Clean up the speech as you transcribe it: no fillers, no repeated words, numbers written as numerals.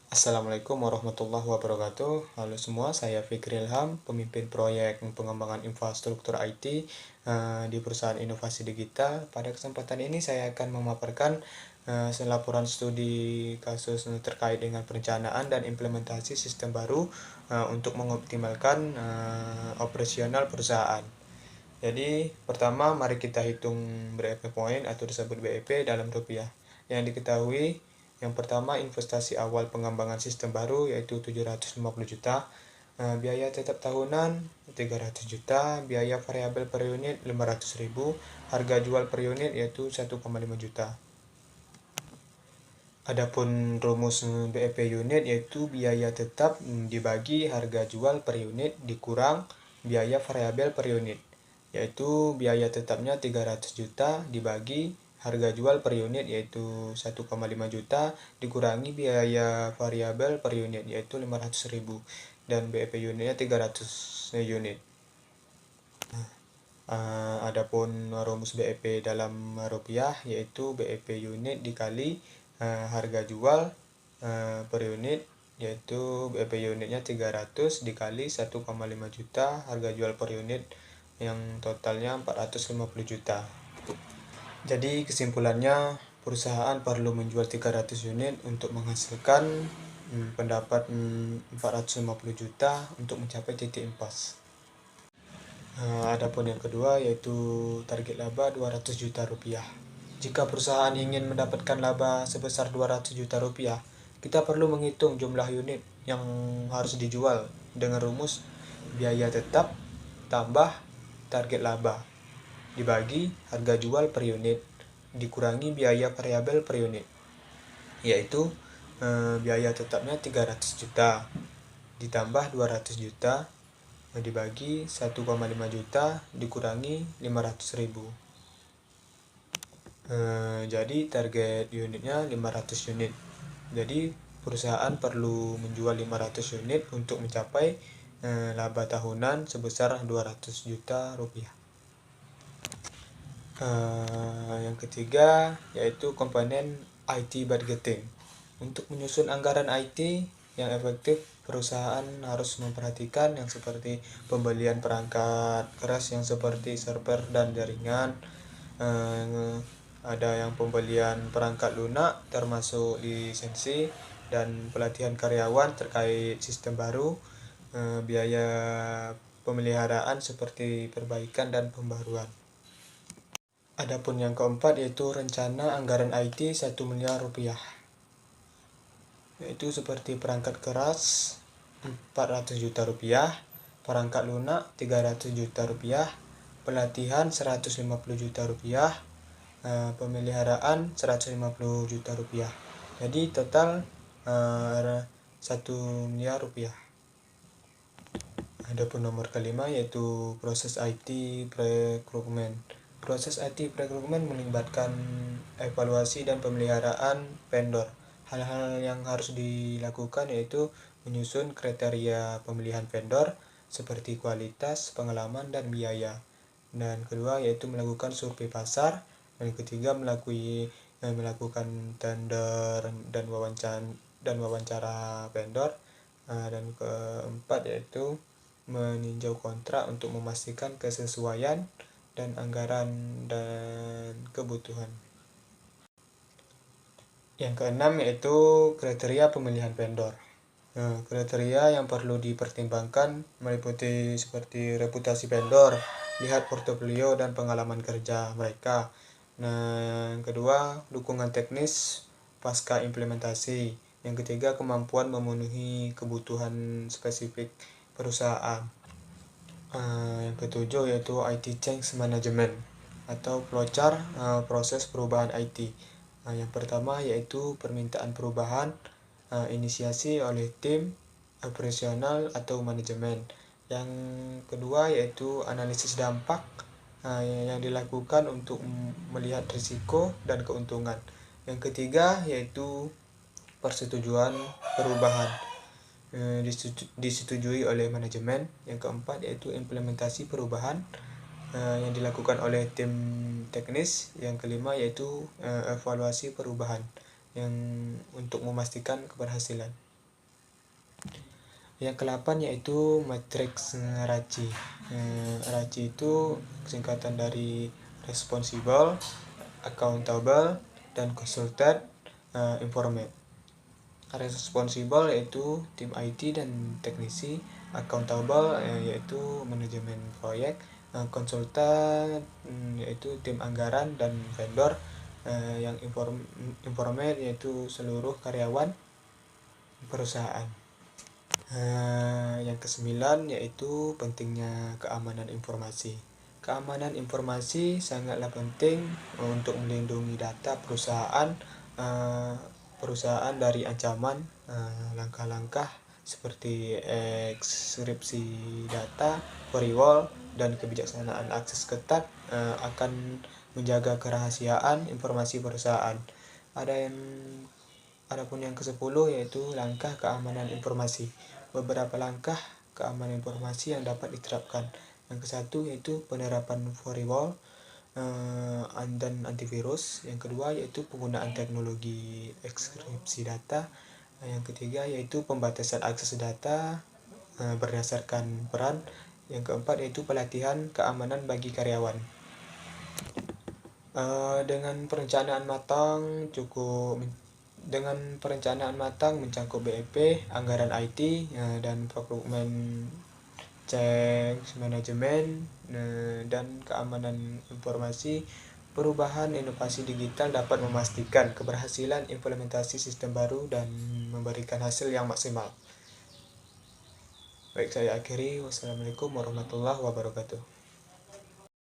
Assalamualaikum warahmatullahi wabarakatuh. Halo semua, saya Fikri Ilham, pemimpin proyek pengembangan infrastruktur IT di perusahaan inovasi digital. Pada kesempatan ini saya akan memaparkan laporan studi kasus terkait dengan perencanaan dan implementasi sistem baru untuk mengoptimalkan operasional perusahaan. Jadi, pertama mari kita hitung BEP point atau disebut BEP dalam rupiah. Yang diketahui, yang pertama investasi awal pengembangan sistem baru yaitu 750 juta, biaya tetap tahunan 300 juta, biaya variabel per unit 500.000, harga jual per unit yaitu 1,5 juta. Adapun rumus BEP unit yaitu biaya tetap dibagi harga jual per unit dikurang biaya variabel per unit, yaitu biaya tetapnya 300 juta dibagi harga jual per unit yaitu 1,5 juta dikurangi biaya variabel per unit yaitu 500.000 dan BEP unitnya 300 unit. Adapun rumus BEP dalam rupiah yaitu BEP unit dikali harga jual per unit yaitu BEP unitnya 300 dikali 1,5 juta harga jual per unit yang totalnya 450 juta. Jadi kesimpulannya, perusahaan perlu menjual 300 unit untuk menghasilkan pendapat 450 juta untuk mencapai titik impas. Adapun yang kedua yaitu target laba 200 juta rupiah. Jika perusahaan ingin mendapatkan laba sebesar 200 juta rupiah, kita perlu menghitung jumlah unit yang harus dijual dengan rumus biaya tetap tambah target laba dibagi harga jual per unit dikurangi biaya variabel per unit, yaitu biaya tetapnya 300 juta ditambah 200 juta dibagi 1,5 juta dikurangi 500.000. Jadi target unitnya 500 unit. Jadi perusahaan perlu menjual 500 unit untuk mencapai laba tahunan sebesar 200 juta rupiah. Yang ketiga yaitu komponen IT budgeting. Untuk menyusun anggaran IT yang efektif, perusahaan harus memperhatikan yang seperti pembelian perangkat keras yang seperti server dan jaringan, ada yang pembelian perangkat lunak termasuk lisensi dan pelatihan karyawan terkait sistem baru, biaya pemeliharaan seperti perbaikan dan pembaruan. Adapun yang keempat yaitu rencana anggaran IT 1 miliar rupiah, yaitu seperti perangkat keras 400 juta rupiah, perangkat lunak 300 juta rupiah, pelatihan 150 juta rupiah, pemeliharaan 150 juta rupiah. Jadi total 1 miliar rupiah. Adapun nomor kelima yaitu proses IT procurement. Proses IT procurement melibatkan evaluasi dan pemeliharaan vendor. Hal-hal yang harus dilakukan yaitu menyusun kriteria pemilihan vendor seperti kualitas, pengalaman, dan biaya. Dan kedua yaitu melakukan survei pasar. Dan ketiga melakukan tender dan wawancara vendor. Dan keempat yaitu meninjau kontrak untuk memastikan kesesuaian dan anggaran dan kebutuhan. Yang keenam yaitu kriteria pemilihan vendor. Kriteria yang perlu dipertimbangkan meliputi seperti reputasi vendor, lihat portofolio dan pengalaman kerja mereka. Yang kedua, dukungan teknis pasca implementasi. Yang ketiga, kemampuan memenuhi kebutuhan spesifik perusahaan. Yang ketujuh yaitu IT change management atau flowchart proses perubahan IT. Yang pertama yaitu permintaan perubahan inisiasi oleh tim operasional atau manajemen. Yang kedua yaitu analisis dampak yang dilakukan untuk melihat risiko dan keuntungan. Yang ketiga yaitu persetujuan perubahan disetujui oleh manajemen. Yang keempat yaitu implementasi perubahan yang dilakukan oleh tim teknis. Yang kelima yaitu evaluasi perubahan yang untuk memastikan keberhasilan. Yang ke-8 yaitu matriks RACI. RACI itu singkatan dari responsible, accountable, dan consulted, informed. Responsible yaitu tim IT dan teknisi, accountable yaitu manajemen proyek, konsultan yaitu tim anggaran dan vendor, yang informal yaitu seluruh karyawan perusahaan. Yang ke-9 yaitu pentingnya keamanan informasi. Keamanan informasi sangatlah penting untuk melindungi data perusahaan dari ancaman. Langkah-langkah seperti enkripsi data, firewall, dan kebijaksanaan akses ketat akan menjaga kerahasiaan informasi perusahaan. Adapun yang ke-10 yaitu langkah keamanan informasi. Beberapa langkah keamanan informasi yang dapat diterapkan. Yang ke-1 yaitu penerapan firewall dan antivirus. Yang kedua yaitu penggunaan teknologi enkripsi data. Yang ketiga yaitu pembatasan akses data berdasarkan peran. Yang keempat yaitu pelatihan keamanan bagi karyawan. Dengan perencanaan matang mencakup BEP, anggaran IT, dan procurement, cek manajemen, dan keamanan informasi, perubahan inovasi digital dapat memastikan keberhasilan implementasi sistem baru dan memberikan hasil yang maksimal. Baik, saya akhiri. Wassalamualaikum warahmatullahi wabarakatuh.